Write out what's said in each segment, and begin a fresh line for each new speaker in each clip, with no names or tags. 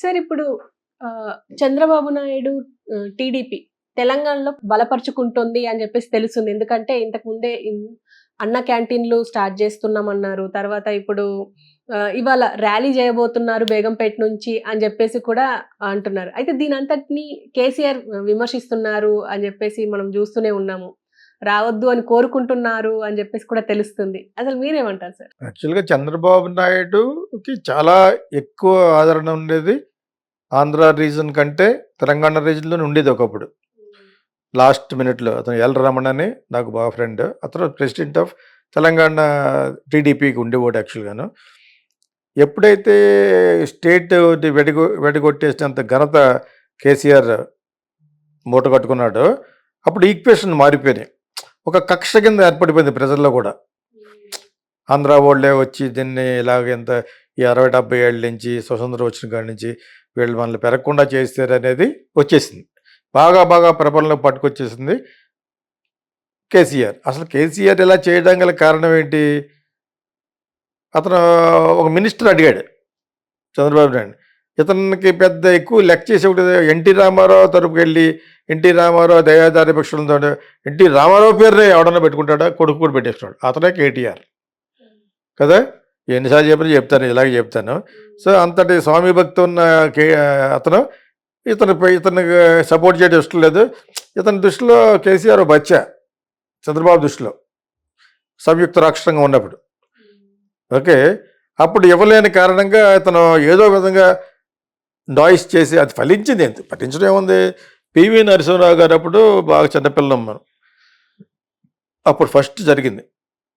Sir ఇప్పుడు Chandrababu Naidu TDP తెలంగాణలో బలపరుచుకుంటుంది అని చెప్పేసి తెలుస్తుంది. ఎందుకంటే ఇంతకుముందే అన్న క్యాంటీన్‌లు స్టార్ట్ చేస్తున్నామన్నారు. తర్వాత ఇప్పుడు ఇవాళ ర్యాలీ చేయబోతున్నారు బేగంపేట నుంచి అని చెప్పేసి కూడా అంటున్నారు. అయితే దీనంతటిని కేసీఆర్ విమర్శిస్తున్నారు అని చెప్పేసి మనం చూస్తూనే ఉన్నాము. రావద్దు అని కోరుకుంటున్నారు అని చెప్పేసి కూడా తెలుస్తుంది. అసలు మీరేమంటారు సార్?
యాక్చువల్‌గా చంద్రబాబు నాయుడుకి చాలా ఎక్కువ ఆదరణ ఉండేది. ఆంధ్ర రీజన్ కంటే తెలంగాణ రీజన్‌లోనే ఉండేది ఒకప్పుడు. లాస్ట్ మినిట్‌లో అతను ఎల్ రమణ అని నాకు బాగా ఫ్రెండ్. అతను ప్రెసిడెంట్ ఆఫ్ తెలంగాణ టీడీపీకి ఉండేవాడు యాక్చువల్‌గాను. ఎప్పుడైతే స్టేట్ వెడగొట్టేసినంత ఘనత కేసీఆర్ మూట కట్టుకున్నాడో, అప్పుడు ఈక్వేషన్ మారిపోయినాయి. ఒక కక్ష కింద ఏర్పడిపోయింది ప్రజల్లో కూడా. ఆంధ్ర వాళ్ళే వచ్చి దీన్ని ఇలాగ ఎంత ఈ 60-70 ఏళ్ళ నుంచి స్వతంత్రం వచ్చిన కాడి నుంచి వీళ్ళు మనల్ని పెరగకుండా చేస్తారు అనేది వచ్చేసింది. బాగా ప్రబలంలో పట్టుకొచ్చేసింది కేసీఆర్. అసలు కేసీఆర్ ఇలా చేయడం గల కారణం ఏంటి? అతను ఒక మినిస్టర్ అడిగాడు చంద్రబాబు నాయుడు. ఇతనికి పెద్ద ఎక్కువ లెక్క చేసేవాడు. ఎన్టీ రామారావు తరపుకి వెళ్ళి ఎన్టీ రామారావు దయాదారి పక్షులతో ఎన్టీ రామారావు పేరునే ఎవడన్నా పెట్టుకుంటాడా? కొడుకు కూడా పెట్టేస్తున్నాడు. అతనే కేటీఆర్ కదా. ఎన్నిసార్లు చెప్తాను ఇలాగే చెప్తాను. సో అంతటి స్వామి భక్తి ఉన్న అతను ఇతనికి సపోర్ట్ చేయడం ఇష్టం లేదు. ఇతని దృష్టిలో కేసీఆర్ బచ్చా చంద్రబాబు దృష్టిలో సంయుక్త రాష్ట్రంగా ఉన్నప్పుడు. ఓకే, అప్పుడు ఇవ్వలేని కారణంగా ఇతను ఏదో విధంగా నాయిస్ చేసి అది ఫలించింది. ఎంత పట్టించడం ఏముంది? పివి నరసింహరావు గారు అప్పుడు బాగా చిన్నపిల్లం మనం. అప్పుడు ఫస్ట్ జరిగింది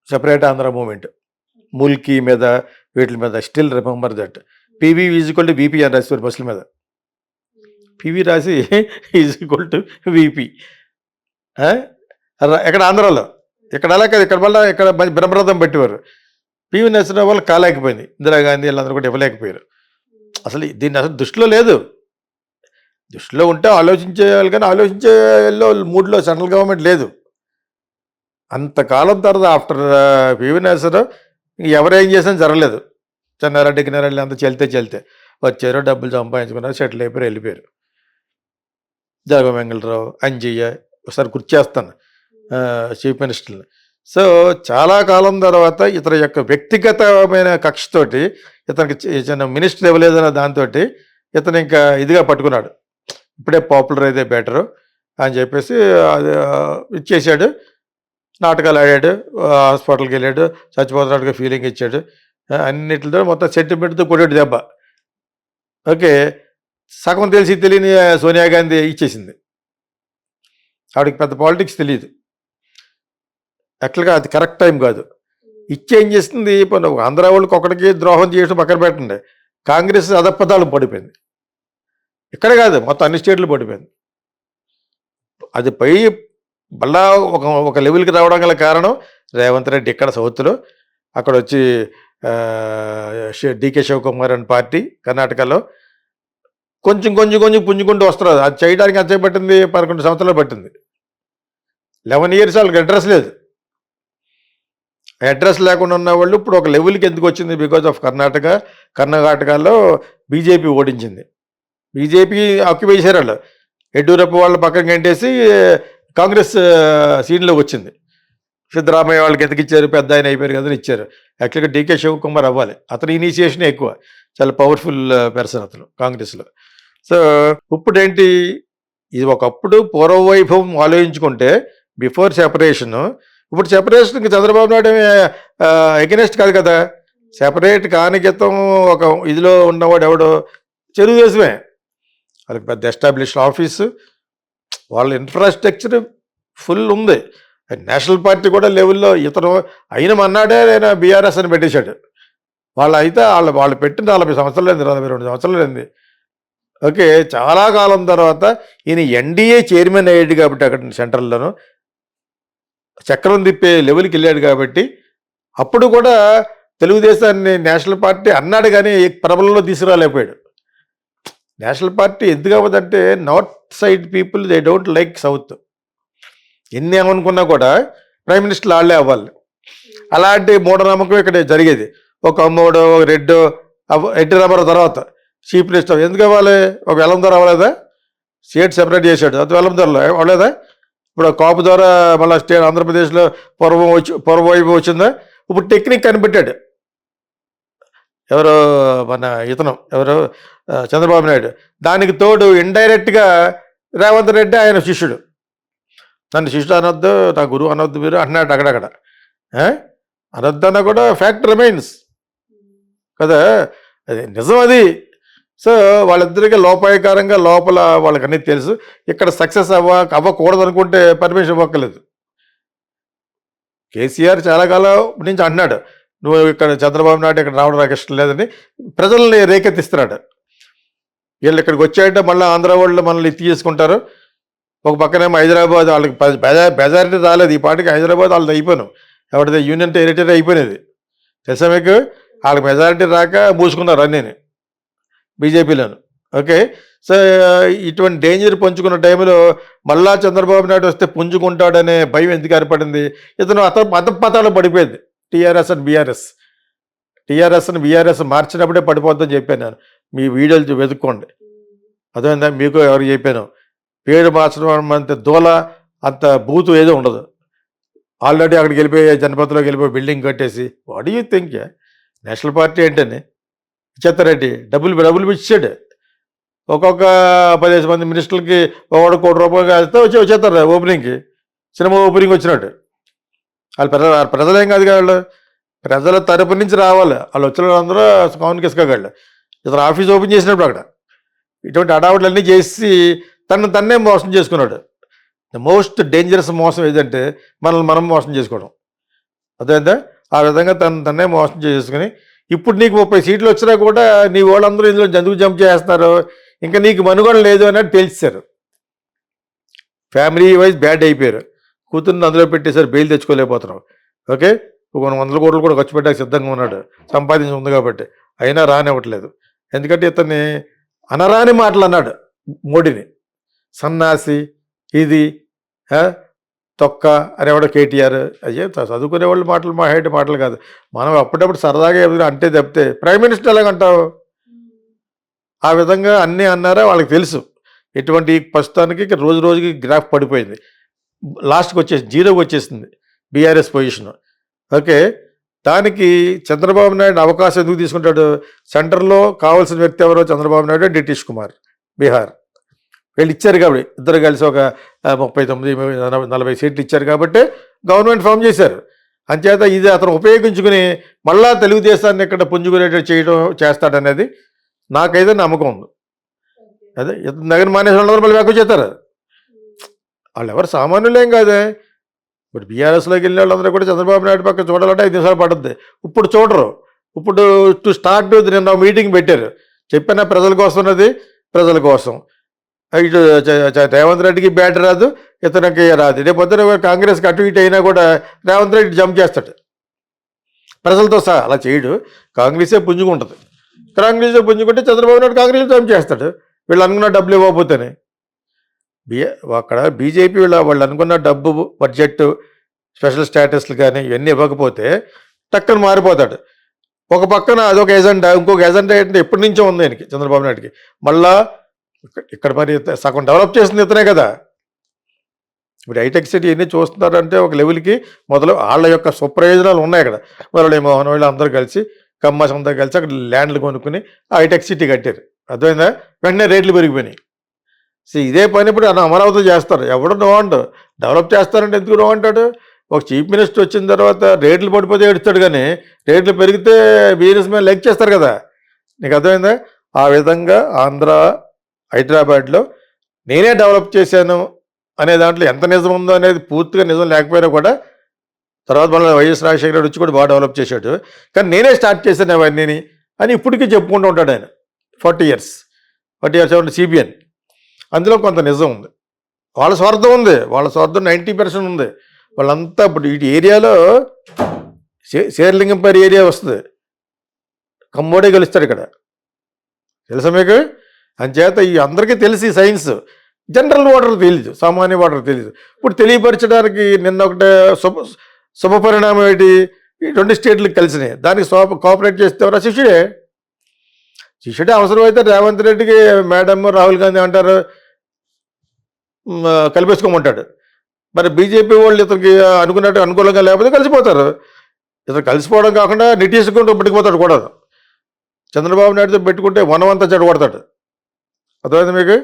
సెపరేట్ ఆంధ్ర మూమెంట్. ముల్కీ మీద వీటి మీద still remember that. PV is equal to VP అని రాసేవారు బస్సుల మీద. పివి రాసి ఈజ్ ఈక్వల్ టు విపి. ఎక్కడ ఆంధ్రాలో, ఇక్కడ అలా కాదు, ఇక్కడ మళ్ళీ ఇక్కడ బ్రహ్మరథం పెట్టేవారు. పివి నరసింహరావు వాళ్ళు కాలేకపోయింది. ఇందిరాగాంధీ వీళ్ళందరూ కూడా ఇవ్వలేకపోయారు. అసలు దీన్ని అసలు దృష్టిలో లేదు. దృష్టిలో ఉంటే ఆలోచించేయాలి, కానీ ఆలోచించే మూడ్లో సెంట్రల్ గవర్నమెంట్ లేదు. అంతకాలం తర్వాత ఆఫ్టర్ పివి నరసింహరావు ఎవరేం చేసినా జరగలేదు. చెన్నారెడ్డి గిన్నారెడ్డి అంతా చెల్తే వచ్చారు, డబ్బులు సంపాదించుకున్నారు, సెటిల్ అయిపోయారు, వెళ్ళిపోయారు. జగన్ వెంగళరావు, అంజయ్య ఒకసారి గుర్చేస్తాను చీఫ్ మినిస్టర్ని. సో చాలా కాలం తర్వాత ఇతని యొక్క వ్యక్తిగతమైన కక్షతోటి ఇతనికి మినిస్టర్ ఇవ్వలేదన్న దాంతో ఇతను ఇంకా ఇదిగా పట్టుకున్నాడు. ఇప్పుడే పాపులర్ అయితే బెటరు అని చెప్పేసి అది ఇచ్చేసాడు. నాటకాలు ఆడాడు, హాస్పిటల్కి వెళ్ళాడు, చచ్చిపోతున్నట్టుగా ఫీలింగ్ ఇచ్చాడు. అన్నిటితో మొత్తం సెంటిమెంట్తో కొట్టాడు దెబ్బ. ఓకే, సగం తెలియని సోనియా గాంధీ ఇచ్చేసింది. ఆవిడకి పెద్ద పాలిటిక్స్ తెలియదు. యాక్చువల్గా అది కరెక్ట్ టైం కాదు. ఏం చేస్తుంది? ఆంధ్ర వాళ్ళకి ఒకటికి ద్రోహం చేయడం పక్కన పెట్టండి, కాంగ్రెస్ అధపతాలు పడిపోయింది. ఇక్కడ కాదు, మొత్తం అన్ని స్టేట్లు పడిపోయింది. అది పై మళ్ళా ఒక లెవెల్కి రావడం గల కారణం రేవంత్ రెడ్డి ఇక్కడ సౌత్లో, అక్కడ వచ్చి డికే శివకుమార్ అని పార్టీ కర్ణాటకలో కొంచెం పుంజుకుంటూ వస్తున్నారు. అది చేయడానికి అంతే పట్టింది, 11 సంవత్సరాలు పట్టింది. 11 years వాళ్ళకి అడ్రస్ లేదు. అడ్రస్ లేకుండా ఉన్న వాళ్ళు ఇప్పుడు ఒక లెవెల్కి ఎందుకు వచ్చింది? బికాజ్ ఆఫ్ కర్ణాటకలో బీజేపీ ఓడించింది. బీజేపీ ఆక్యుపై చేశారు వాళ్ళు. యడ్యూరప్ప వాళ్ళు పక్కన గంటేసి కాంగ్రెస్ సీన్లో వచ్చింది. సిద్ధరామయ్య వాళ్ళకి ఎందుకు ఇచ్చారు? పెద్ద ఆయన అయిపోయారు కదా ఇచ్చారు. యాక్చువల్గా డీకే శివకుమార్ అవ్వాలి. అతని ఇనిషియేషన్ ఎక్కువ, చాలా పవర్ఫుల్ పర్సన్ అతను కాంగ్రెస్లో. సో ఇప్పుడు ఏంటి, ఇది ఒకప్పుడు పూర్వవైభవం ఆలోచించుకుంటే బిఫోర్ సెపరేషను. ఇప్పుడు సెపరేషన్కి చంద్రబాబు నాయుడు ఎగెనెస్ట్ కాదు కదా. సెపరేట్ కాని క్రితం ఒక ఇదిలో ఉన్నవాడు ఎవడో తెలుగుదేశమే. వాళ్ళకి పెద్ద ఎస్టాబ్లిష్డ్ ఆఫీసు, వాళ్ళ ఇన్ఫ్రాస్ట్రక్చర్ ఫుల్ ఉంది. నేషనల్ పార్టీ కూడా లెవెల్లో ఇతను అయిన మన్నాడే నేను బీఆర్ఎస్ అని పెట్టేశాడు. వాళ్ళు పెట్టిన 40 సంవత్సరాలు అయింది, 42 సంవత్సరాలు అయింది. ఓకే, చాలా కాలం తర్వాత ఈయన ఎన్డీఏ చైర్మన్ అయ్యాడు కాబట్టి అక్కడ సెంట్రల్లోనూ చక్రం తిప్పే లెవెల్కి వెళ్ళాడు కాబట్టి అప్పుడు కూడా తెలుగుదేశాన్ని నేషనల్ పార్టీ అన్నాడు, కానీ ప్రబలంలో తీసుకురాలేకపోయాడు. నేషనల్ పార్టీ ఎందుకు అవ్వదంటే north side people they don't like south. ఎన్ని ఏమనుకున్నా కూడా ప్రైమ్ మినిస్టర్ వాళ్ళే అవ్వాలి. అలాంటి మూఢనమ్మకం ఇక్కడ జరిగేది. ఒక అమ్మోడో, ఒక రెడ్డో, ఎన్టీ రామారావు తర్వాత చీఫ్ మినిస్టర్ ఎందుకు ఇవ్వాలి? ఒక వెల్లం ద్వారా అవ్వలేదా? స్టేట్ సెపరేట్ చేశాడు, అది వెల్లం ధరలో అవ్వలేదా? ఇప్పుడు కాపు ద్వారా మళ్ళీ స్టేట్ ఆంధ్రప్రదేశ్లో పూర్వవైపు వచ్చిందా? ఇప్పుడు టెక్నిక్ కనిపెట్టాడు ఎవరు, మన ఇతను ఎవరు, చంద్రబాబు నాయుడు. దానికి తోడు ఇండైరెక్ట్గా రేవంత్ రెడ్డి ఆయన శిష్యుడు. నన్ను శిష్యుడు అనొద్దు, నా గురువు అనొద్దు మీరు అంటున్నాడు అక్కడక్కడ. అనొద్దు అన్న కూడా ఫ్యాక్ట్ రిమైన్స్ కదా, అది నిజం అది. సో వాళ్ళిద్దరికీ లోపాయకారంగా లోపల వాళ్ళకన్నీ తెలుసు. ఇక్కడ సక్సెస్ అవ్వకూడదు అనుకుంటే పర్మిషన్ ఇవ్వక్కర్లేదు. కేసీఆర్ చాలా కాలం నుంచి అంటున్నాడు, నువ్వు ఇక్కడ చంద్రబాబు నాయుడు ఇక్కడ రావడం నాకు ఇష్టం లేదని ప్రజల్ని రేకెత్తిస్తున్నాడు. వీళ్ళు ఇక్కడికి వచ్చాయంటే మళ్ళీ ఆంధ్ర వాళ్ళు మనల్ని తీసుకుంటారు. ఒక పక్కనేమో హైదరాబాద్ వాళ్ళకి మెజారిటీ రాలేదు, ఈ పార్టీకి హైదరాబాద్ వాళ్ళది అయిపోయాను, ఎవరిది యూనియన్ టెరిటరీ అయిపోయినది తెలుసా మీకు. వాళ్ళకి మెజారిటీ రాక మూసుకున్నారు అన్నీని బీజేపీలోను. ఓకే, సో ఇటువంటి డేంజర్ పంచుకున్న టైంలో మళ్ళా చంద్రబాబు నాయుడు వస్తే పుంజుకుంటాడనే భయం ఎందుకు ఏర్పడింది? ఇతను అతపతాలు పడిపోయింది టీఆర్ఎస్ అండ్ బీఆర్ఎస్. టీఆర్ఎస్ని బీఆర్ఎస్ మార్చినప్పుడే పడిపోద్దని చెప్పాను నేను, మీ వీడియోలు వెతుక్కోండి. అదేందా మీకు ఎవరు చెప్పాను, పేరు మార్చడం అంత దూల అంత బూతు ఏదో ఉండదు. ఆల్రెడీ అక్కడికి వెళ్ళిపోయి జనపథంలోకి వెళ్ళిపోయి బిల్డింగ్ కట్టేసి what you think national party ఏంటని చెత్తారెడ్డి డబ్బులు ఇచ్చాడు. ఒక్కొక్క 15 మంది మినిస్టర్లకి ₹1 కోటి వేస్తే వచ్చేస్తారు ఓపెనింగ్కి, సినిమా ఓపెనింగ్ వచ్చినట్టు. వాళ్ళు ప్రజలేం కాదు వాళ్ళు, ప్రజల తరపు నుంచి రావాలి. వాళ్ళు వచ్చిన వాళ్ళందరూ కౌన్ కిసుకోగాళ్ళు. ఇతను ఆఫీస్ ఓపెన్ చేసినప్పుడు అక్కడ ఇటువంటి అడావుట్లన్నీ చేసి తన్నే మోసం చేసుకున్నాడు. ద మోస్ట్ డేంజరస్ మోసం ఏదంటే మనల్ని మనం మోసం చేసుకోవడం. అదేంటే ఆ విధంగా తన్నే మోసం చేసుకుని ఇప్పుడు నీకు 30 సీట్లు వచ్చినా కూడా నీ వాళ్ళందరూ ఇందులో ఎందుకు జంప్ చేస్తున్నారు, ఇంకా నీకు మనుగడ లేదు అన్నట్టు తెలిసారు. ఫ్యామిలీ వైజ్ బ్యాడ్ అయిపోయారు. కూతుర్ని అందులో పెట్టేశారు, బెయిల్ తెచ్చుకోలేకపోతున్నాం. ఓకే, కొన్ని 100 కోట్లు కూడా ఖర్చు పెట్టడానికి సిద్ధంగా ఉన్నాడు, సంపాదించి ఉంది కాబట్టి. అయినా రానివ్వట్లేదు. ఎందుకంటే ఇతన్ని అనరాని మాటలు అన్నాడు మోడీని, సన్నాసి, ఇది తొక్క అనేవాడు కేటీఆర్. అయ్యే చదువుకునే వాళ్ళు మాటలు, మా హైట్ మాటలు కాదు. మనం అప్పుడప్పుడు సరదాగా అంటే తప్పితే ప్రైమ్ మినిస్టర్ ఎలాగంటావు? ఆ విధంగా అన్నీ అన్నారా వాళ్ళకి తెలుసు. ఎటువంటి ప్రస్తుతానికి రోజు రోజుకి గ్రాఫ్ పడిపోయింది, లాస్ట్కి వచ్చేసి జీరోకి వచ్చేసింది బీఆర్ఎస్ పొజిషన్. ఓకే, దానికి చంద్రబాబు నాయుడు అవకాశం ఎందుకు తీసుకుంటాడు? సెంటర్లో కావాల్సిన వ్యక్తి ఎవరో చంద్రబాబు నాయుడు, నితీష్ కుమార్ బీహార్. వీళ్ళు ఇచ్చారు కాబట్టి ఇద్దరు కలిసి ఒక 39-40 సీట్లు ఇచ్చారు కాబట్టి గవర్నమెంట్ ఫామ్ చేశారు. అంచేత ఇది అతను ఉపయోగించుకుని మళ్ళా తెలుగుదేశాన్ని ఇక్కడ పుంజుకునేటట్టు చేస్తాడనేది నాకైతే నమ్మకం ఉంది. అదే ఇతని దగ్గర మానేసి వాళ్ళందరూ మళ్ళీ వెనక్కి చేస్తారు. వాళ్ళు ఎవరు సామాన్యులేం కాదే. ఇప్పుడు బీఆర్ఎస్లోకి వెళ్ళే వాళ్ళందరూ కూడా చంద్రబాబు నాయుడు పక్క చూడాలంటే 5 నిమిషాలు పడుతుంది. ఇప్పుడు చూడరు. ఇప్పుడు టు స్టార్ట్ నిన్న మీటింగ్ పెట్టారు, చెప్పిన ప్రజల కోసం ఉన్నది, ప్రజల కోసం. ఇటు రేవంత్ రెడ్డికి బ్యాట్ రాదు, ఇతనికి రాదు. రేపు పొద్దున కాంగ్రెస్కి అటు ఇటు అయినా కూడా రేవంత్ రెడ్డి జంప్ చేస్తాడు ప్రజలతో సహా. అలా చేయడు, కాంగ్రెసే పుంజుకుంటుంది. కాంగ్రెసే పుంజుకుంటే చంద్రబాబు నాయుడు కాంగ్రెస్ జంప్ చేస్తాడు, వీళ్ళు అనుకున్న డబ్బులు ఇవ్వకపోతేనే. అక్కడ బీజేపీ వాళ్ళు అనుకున్న డబ్బు, బడ్జెట్, స్పెషల్ స్టేటస్లు కానీ ఇవన్నీ ఇవ్వకపోతే టక్కన మారిపోతాడు. ఒక పక్కన అదొక ఎజెండా, ఇంకొక ఎజెండా ఏంటంటే ఎప్పటి నుంచో ఉంది ఆయనకి, చంద్రబాబు నాయుడికి. మళ్ళా ఇక్కడ మరి సగం డెవలప్ చేసింది ఇతనే కదా. ఇప్పుడు హైటెక్ సిటీ ఎన్ని చూస్తున్నారంటే ఒక లెవెల్కి మొదలు వాళ్ళ యొక్క స్వప్రయోజనాలు ఉన్నాయి అక్కడ. మురళీ మోహన్ వాళ్ళు అందరూ కలిసి, కమ్మాస్ అందరూ కలిసి అక్కడ ల్యాండ్లు కొనుక్కుని హైటెక్ సిటీ కట్టారు. అర్థమైందా? వెంటనే రేట్లు పెరిగిపోయినాయి. సో ఇదే పని ఇప్పుడు అమరావతి చేస్తారు. ఎవడు నో అంటాడు, డెవలప్ చేస్తారంటే ఎందుకు నో అంటాడు? ఒక చీఫ్ మినిస్టర్ వచ్చిన తర్వాత రేట్లు పడిపోతే ఏడుస్తాడు, కానీ రేట్లు పెరిగితే బిజినెస్ మ్యాన్ లైక్ చేస్తారు కదా. నీకు అర్థమైందా? ఆ విధంగా ఆంధ్ర, హైదరాబాద్లో నేనే డెవలప్ చేశాను అనే దాంట్లో ఎంత నిజం ఉందో అనేది పూర్తిగా నిజం లేకపోయినా కూడా తర్వాత మళ్ళీ వైఎస్ రాజశేఖర రెడ్డి వచ్చి కూడా బాగా డెవలప్ చేశాడు. కానీ నేనే స్టార్ట్ చేశాను అవన్నీ అని ఇప్పటికీ చెప్పుకుంటూ ఉంటాడు ఆయన. 40 ఇయర్స్ సిబిఎన్. అందులో కొంత నిజం ఉంది, వాళ్ళ స్వార్థం ఉంది, వాళ్ళ స్వార్థం 90% ఉంది. వాళ్ళంతా ఇప్పుడు ఇటు ఏరియాలో శేర్లింగంపల్లి ఏరియా వస్తుంది, కమ్మోడే గెలుస్తాడు ఇక్కడ, తెలుసా మీకు? అంచేత ఈ అందరికీ తెలిసి సైన్స్, జనరల్ ఓటర్ తెలియదు, సామాన్య ఓటర్ తెలియదు. ఇప్పుడు తెలియపరచడానికి నిన్న ఒకటే శుభ పరిణామం ఏంటి, ఈ 2 స్టేట్లకు కలిసినాయి. దానికి కోఆపరేట్ చేస్తే ఎవరా శిష్యుడే. శిష్యుడే అవసరమైతే రేవంత్ రెడ్డికి మేడం రాహుల్ గాంధీ అంటారు కలిపేసుకోమంటాడు. మరి బీజేపీ వాళ్ళు ఇతనికి అనుకున్నట్టు అనుకూలంగా లేకపోతే కలిసిపోతారు. ఇతను కలిసిపోవడం కాకుండా నిటీసుకుంటూ పెట్టుకుపోతాడు కూడా. చంద్రబాబు నాయుడుతో పెట్టుకుంటే వనమంతా చెడగొడతాడు. అర్థమైంది మీకు?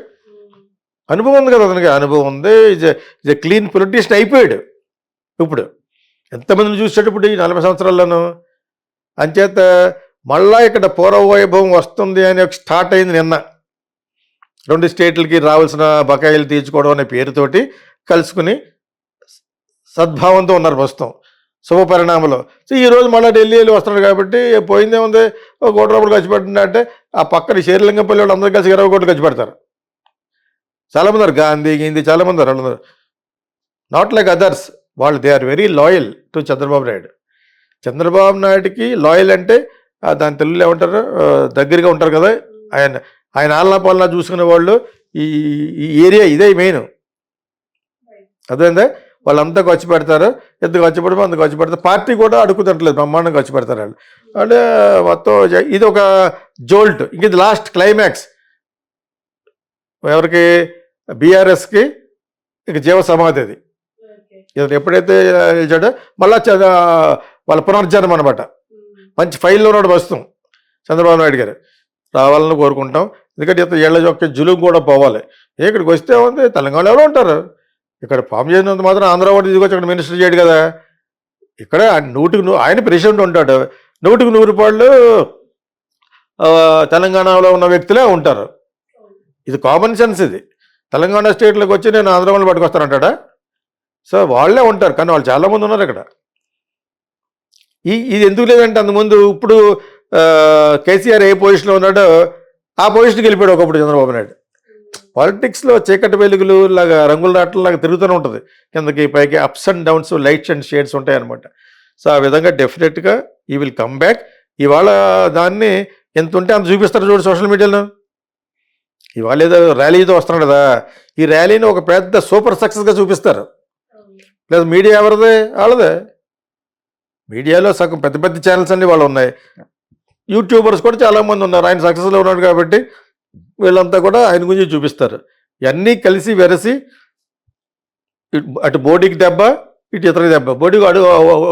అనుభవం ఉంది కదా అతనికి, అనుభవం ఉంది. ఇజ్ ఎ క్లీన్ పొలిటీషియన్ అయిపోయాడు. ఇప్పుడు ఎంతమందిని చూసాడు ఇప్పుడు ఈ 40 సంవత్సరాల్లోనూ. అంచేత మళ్ళా ఇక్కడ పూర్వ వైభవం వస్తుంది అని ఒక స్టార్ట్ అయింది నిన్న. 2 స్టేట్లకి రావాల్సిన బకాయిలు తీర్చుకోవడం అనే పేరుతోటి కలుసుకుని సద్భావంతో ఉన్నారు ప్రస్తుతం, శుభ పరిణామంలో. సో ఈరోజు మళ్ళీ ఢిల్లీ వెళ్ళి వస్తున్నాడు కాబట్టి పోయిందేముంది, ఒక 1 కోటి రూపాయలు ఖర్చు పెట్టిందంటే ఆ పక్కన శేరిలింగంపల్లి వాళ్ళు అందరూ కలిసి 20 కోట్లు ఖర్చు పెడతారు. చాలామంది ఉన్నారు, గాంధీ గింది చాలామంది ఉన్నారు. వాళ్ళందరూ నాట్ లైక్ అదర్స్, వాళ్ళు they are very loyal to Chandrababu Naidu. Chandrababu నాయుడుకి లాయల్ అంటే దాని తెలుగులో ఏమంటారు, దగ్గరగా ఉంటారు కదా. ఆయన ఆలనా పాలనా చూసుకునే వాళ్ళు ఈ ఏరియా ఇదే మెయిన్. అదేందా వాళ్ళంతా ఖర్చు పెడతారు, ఎంత ఖర్చు పెడతామో అంత ఖర్చు పెడతారు. పార్టీ కూడా అడుగుతుంటలేదు, బ్రహ్మాండంగా ఖర్చు పెడతారు వాళ్ళు. అంటే మొత్తం ఇది ఒక జోల్ట్. ఇంక ఇది లాస్ట్ క్లైమాక్స్ ఎవరికి, బీఆర్ఎస్కి ఇక జీవ సమాధి. అది ఇతను ఎప్పుడైతే గెలిచాడో మళ్ళా వాళ్ళ పునర్జన్మ అనమాట. మంచి ఫైల్లో ఉన్నాడు ప్రస్తుతం చంద్రబాబు నాయుడు గారు. రావాలని కోరుకుంటాం. ఎందుకంటే ఇతను ఏళ్ల యొక్క జులుం కూడా పోవాలి. ఇక్కడికి వస్తే ఉంది, తెలంగాణలో ఎవరో ఉంటారు. ఇక్కడ ఫామ్ చేసినంత మాత్రం ఆంధ్ర వాడు తీసుకొచ్చి అక్కడ మినిస్టర్ చేయడు కదా. ఇక్కడ 100కి ఆయన ప్రెసిడెంట్ ఉంటాడు, 100కి 100 రూపాయలు తెలంగాణలో ఉన్న వ్యక్తులే ఉంటారు. ఇది కామన్ సెన్స్. ఇది తెలంగాణ స్టేట్లోకి వచ్చి నేను ఆంధ్ర వాళ్ళు పట్టుకొస్తానంటాడా? సో వాళ్ళే ఉంటారు, కానీ వాళ్ళు చాలామంది ఉన్నారు ఇక్కడ. ఇది ఎందుకు లేదంటే అంతకుముందు ఇప్పుడు కేసీఆర్ ఏ పొజిషన్లో ఉన్నాడో ఆ పొజిషన్కి వెళ్ళిపోయాడు ఒకప్పుడు చంద్రబాబు నాయుడు. పాలిటిక్స్లో చీకటి వెలుగులు లాగా రంగుల రాట్లలాగా తిరుగుతూనే ఉంటుంది, కిందకి పైకి ups and downs, lights and shades ఉంటాయి అనమాట. సో ఆ విధంగా డెఫినెట్గా ఈ విల్ కమ్ బ్యాక్. ఇవాళ దాన్ని ఎంత ఉంటే అంత చూపిస్తారు చూడు సోషల్ మీడియాలో. ఇవాళ ఏదో ర్యాలీతో వస్తున్నాడు కదా, ఈ ర్యాలీని ఒక పెద్ద సూపర్ సక్సెస్గా చూపిస్తారు. లేదా మీడియా ఎవరిదే, వాళ్ళదే. మీడియాలో సగం పెద్ద పెద్ద ఛానల్స్ అన్నీ వాళ్ళు ఉన్నాయి, యూట్యూబర్స్ కూడా చాలామంది ఉన్నారు. ఆయన సక్సెస్లో ఉన్నాడు కాబట్టి వీళ్ళంతా కూడా ఆయన గురించి చూపిస్తారు. ఇవన్నీ కలిసి వెరసి అటు మోడీకి దెబ్బ, ఇటు ఇతరికి దెబ్బ. మోడీకి